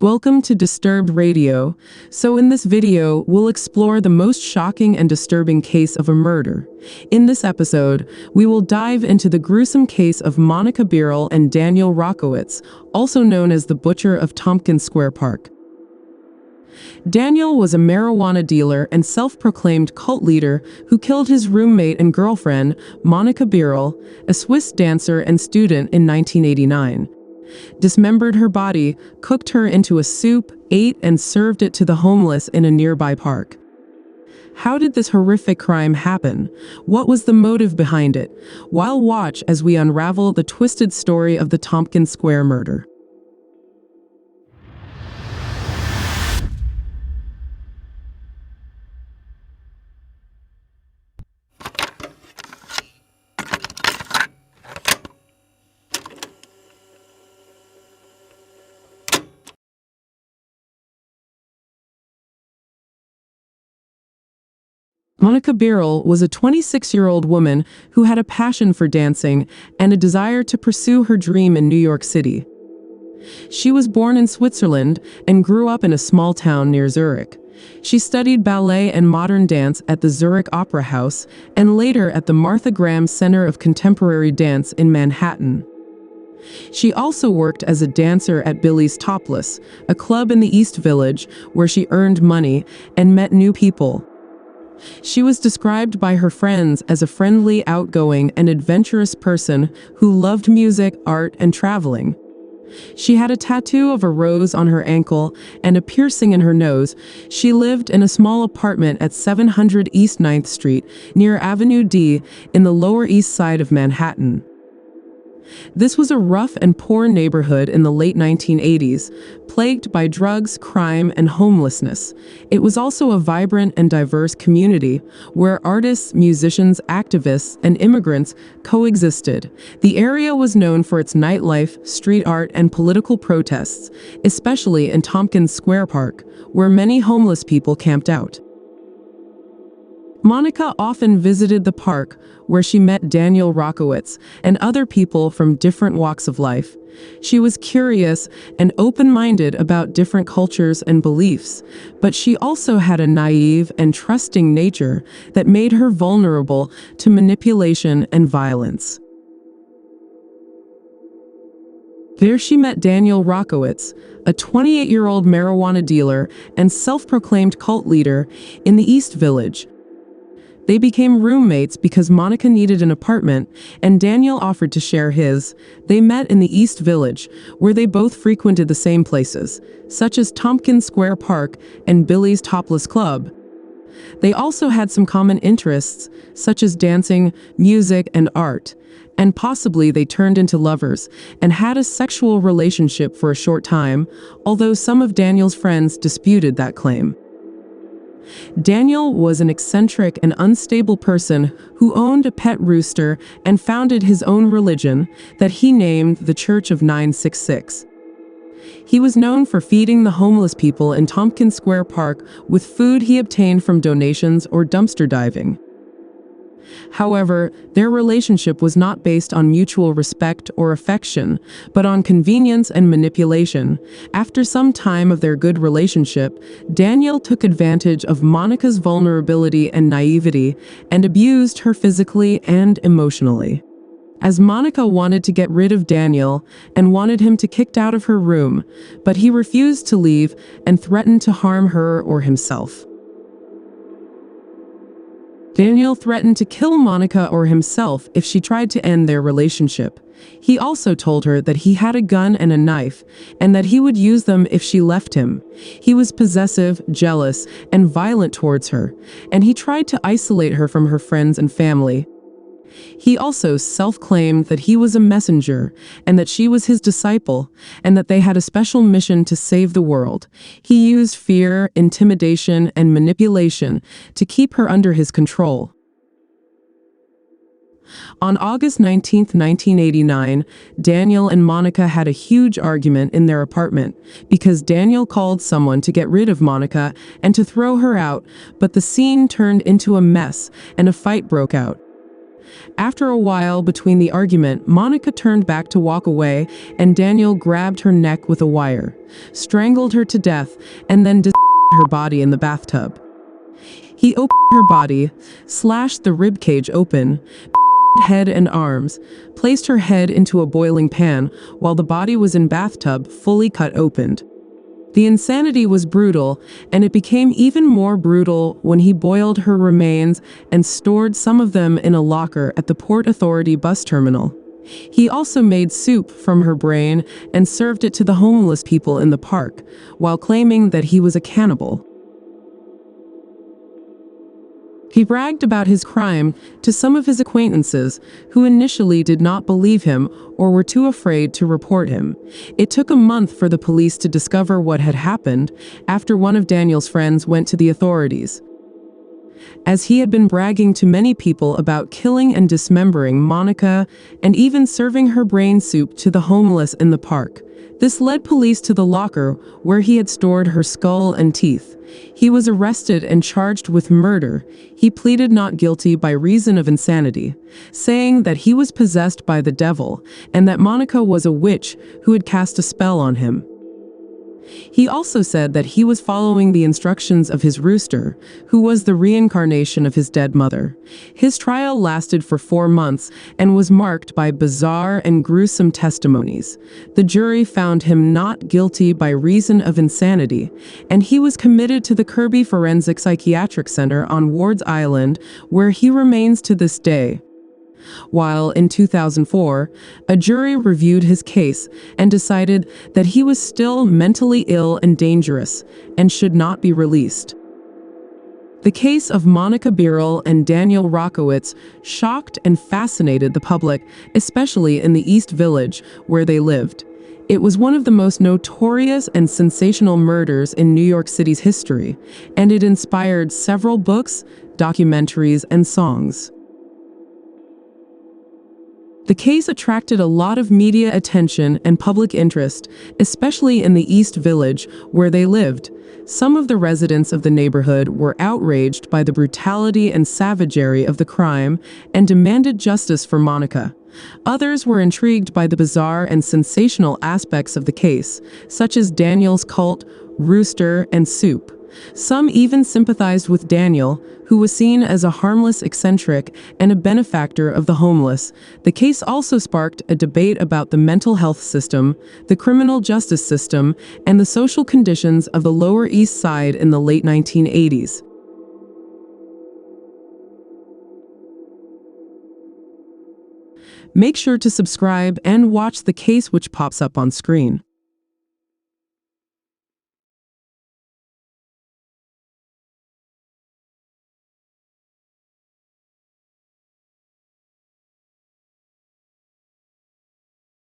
Welcome to Disturbed Radio. So in this video, we'll explore the most shocking and disturbing case of a murder. In this episode, we will dive into the gruesome case of Monica Beryl and Daniel Rockowitz, also known as the Butcher of Tompkins Square Park. Daniel was a marijuana dealer and self-proclaimed cult leader who killed his roommate and girlfriend, Monica Beryl, a Swiss dancer and student, in 1989. Dismembered her body, cooked her into a soup, ate and served it to the homeless in a nearby park. How did this horrific crime happen? What was the motive behind it? While watch as we unravel the twisted story of the Tompkins Square murder. Monica Beryl was a 26-year-old woman who had a passion for dancing and a desire to pursue her dream in New York City. She was born in Switzerland and grew up in a small town near Zurich. She studied ballet and modern dance at the Zurich Opera House and later at the Martha Graham Center of Contemporary Dance in Manhattan. She also worked as a dancer at Billy's Topless, a club in the East Village where she earned money and met new people. She was described by her friends as a friendly, outgoing, and adventurous person who loved music, art, and traveling. She had a tattoo of a rose on her ankle and a piercing in her nose. She lived in a small apartment at 700 East 9th Street, near Avenue D, in the Lower East Side of Manhattan. This was a rough and poor neighborhood in the late 1980s, plagued by drugs, crime, and homelessness. It was also a vibrant and diverse community where artists, musicians, activists, and immigrants coexisted. The area was known for its nightlife, street art, and political protests, especially in Tompkins Square Park, where many homeless people camped out. Monica often visited the park, where she met Daniel Rockowitz and other people from different walks of life. She was curious and open-minded about different cultures and beliefs, but she also had a naive and trusting nature that made her vulnerable to manipulation and violence. There she met Daniel Rockowitz, a 28-year-old marijuana dealer and self-proclaimed cult leader in the East Village. They became roommates because Monica needed an apartment and Daniel offered to share his. They met in the East Village, where they both frequented the same places, such as Tompkins Square Park and Billy's Topless Club. They also had some common interests, such as dancing, music, and art, and possibly they turned into lovers and had a sexual relationship for a short time, although some of Daniel's friends disputed that claim. Daniel was an eccentric and unstable person who owned a pet rooster and founded his own religion that he named the Church of 966. He was known for feeding the homeless people in Tompkins Square Park with food he obtained from donations or dumpster diving. However, their relationship was not based on mutual respect or affection, but on convenience and manipulation. After some time of their good relationship, Daniel took advantage of Monica's vulnerability and naivety and abused her physically and emotionally. As Monica wanted to get rid of Daniel and wanted him to kicked out of her room, but he refused to leave and threatened to harm her or himself. Daniel threatened to kill Monica or himself if she tried to end their relationship. He also told her that he had a gun and a knife, and that he would use them if she left him. He was possessive, jealous, and violent towards her, and he tried to isolate her from her friends and family. He also self-claimed that he was a messenger and that she was his disciple and that they had a special mission to save the world. He used fear, intimidation, and manipulation to keep her under his control. On August 19, 1989, Daniel and Monica had a huge argument in their apartment because Daniel called someone to get rid of Monica and to throw her out, but the scene turned into a mess and a fight broke out. After a while between the argument, Monica turned back to walk away, and Daniel grabbed her neck with a wire, strangled her to death, and then dismembered her body in the bathtub. He opened her body, slashed the rib cage open, head and arms, placed her head into a boiling pan while the body was in bathtub fully cut open. The insanity was brutal, and it became even more brutal when he boiled her remains and stored some of them in a locker at the Port Authority bus terminal. He also made soup from her brain and served it to the homeless people in the park, while claiming that he was a cannibal. He bragged about his crime to some of his acquaintances, who initially did not believe him or were too afraid to report him. It took a month for the police to discover what had happened after one of Daniel's friends went to the authorities. As he had been bragging to many people about killing and dismembering Monica and even serving her brain soup to the homeless in the park. This led police to the locker where he had stored her skull and teeth. He was arrested and charged with murder. He pleaded not guilty by reason of insanity, saying that he was possessed by the devil and that Monica was a witch who had cast a spell on him. He also said that he was following the instructions of his rooster, who was the reincarnation of his dead mother. His trial lasted for 4 months and was marked by bizarre and gruesome testimonies. The jury found him not guilty by reason of insanity, and he was committed to the Kirby Forensic Psychiatric Center on Ward's Island, where he remains to this day. While in 2004, a jury reviewed his case and decided that he was still mentally ill and dangerous and should not be released. The case of Monica Birrell and Daniel Rockowitz shocked and fascinated the public, especially in the East Village, where they lived. It was one of the most notorious and sensational murders in New York City's history, and it inspired several books, documentaries, and songs. The case attracted a lot of media attention and public interest, especially in the East Village, where they lived. Some of the residents of the neighborhood were outraged by the brutality and savagery of the crime and demanded justice for Monica. Others were intrigued by the bizarre and sensational aspects of the case, such as Daniel's cult, rooster, and soup. Some even sympathized with Daniel, who was seen as a harmless eccentric and a benefactor of the homeless. The case also sparked a debate about the mental health system, the criminal justice system, and the social conditions of the Lower East Side in the late 1980s. Make sure to subscribe and watch the case which pops up on screen.